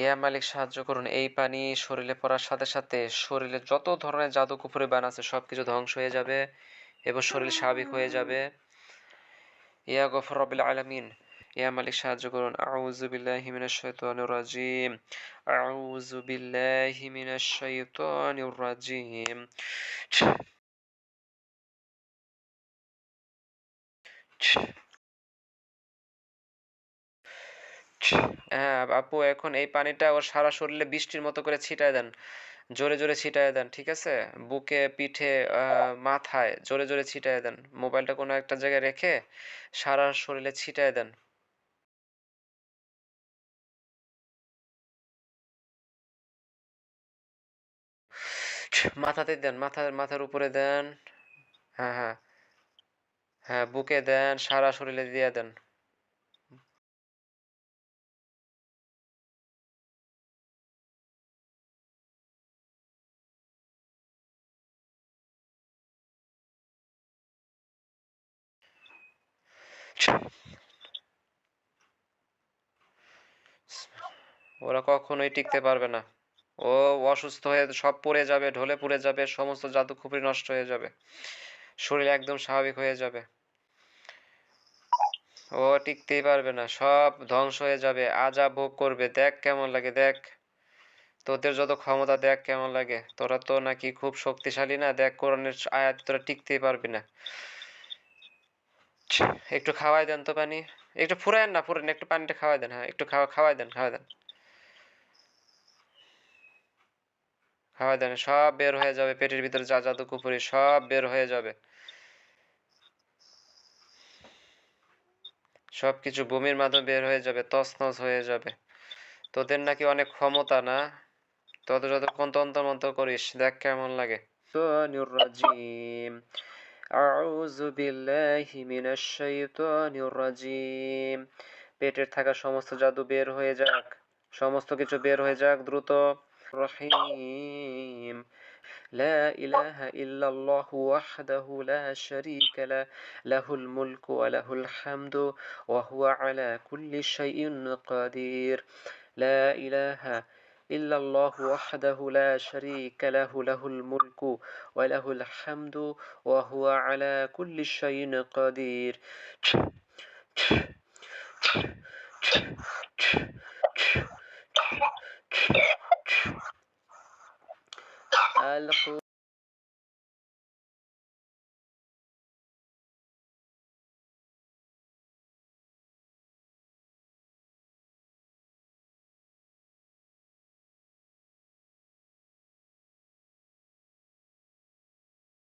ইয়া মালিক সাহায্য করুন, এই পানি শরীরে পড়ার সাথে সাথে শরীরে যত ধরনের জাদু কুফরি বান আছে সবকিছু ধ্বংস হয়ে যাবে এবং শরীর স্বাভাবিক হয়ে যাবে। ইয়া গফর রব্বিল আলামিন, ইয়া মালিক সাহায্য করুন। আউযু বিল্লাহি মিনাশ শাইতানির রাজিম, আউযু বিল্লাহি মিনাশ শাইতানির রাজিম। হ্যাঁ আপু, এখন এই পানিটা ওর সারা শরীরে বৃষ্টির মতো করে ছিটায় দেন, জোরে জোরে ছিটায় দেন, ঠিক আছে? বুকে, পিঠে, মাথায় জোরে জোরে ছিটায় দেন। মোবাইলটা কোনো একটা জায়গায় রেখে সারা শরীরে ছিটায় দেন। মাথাতে দেন, মাথার উপরে দেন। হ্যাঁ হ্যাঁ হ্যাঁ, বুকে দেন, সারা শরীরে দিয়ে দেন। ওরা কখনোই টিকতে পারবে না। ও অসুস্থ হয়ে সব পড়ে যাবে, ঢলে পড়ে যাবে, সমস্ত জাদু খুপড়ি নষ্ট হয়ে যাবে, শরীর একদম স্বাভাবিক হয়ে যাবে। ও টিকতেই পারবে না, সব ধ্বংস হয়ে যাবে, আজা ভোগ করবে। দেখ কেমন লাগে, দেখ তোদের যত ক্ষমতা, দেখ কেমন লাগে। তোরা তো নাকি খুব শক্তিশালী, না? দেখ কোরআনের আয়াত, তোরা টিকতেই পারবি না। একটু খাওয়াই দেন তো পানি, একটু ফুরায়েন না, ফুরান একটু, পানিটা খাওয়াই দেন। হ্যাঁ একটু খাওয়াই দেন, খাওয়াই দেন, খাওয়াই দেন। সব বের হয়ে যাবে, পেটের ভিতরে যা জাদু কুফুরি সব বের হয়ে যাবে। সবকিছু বমির মাধ্যমে বের হয়ে যাবে, তছনছ হয়ে যাবে। তোদের নাকি অনেক ক্ষমতা, না? তোদের যতক্ষণ তন্ত্র মন্ত্র করিস, দেখ কেমন লাগে। রাজিম, আউযু বিল্লাহি মিনাশ শাইতানির রাজিম। পেটের থাকা সমস্ত জাদু বের হয়ে যাক, সমস্ত কিছু বের হয়ে যাক দ্রুত। রহিম, لا إله إلا الله وحده لا شريك له له الملك وله الحمد وهو على كل شيء قدير. لا إله إلا الله وحده لا شريك له له الملك وله الحمد وهو على كل شيء قدير. القرآن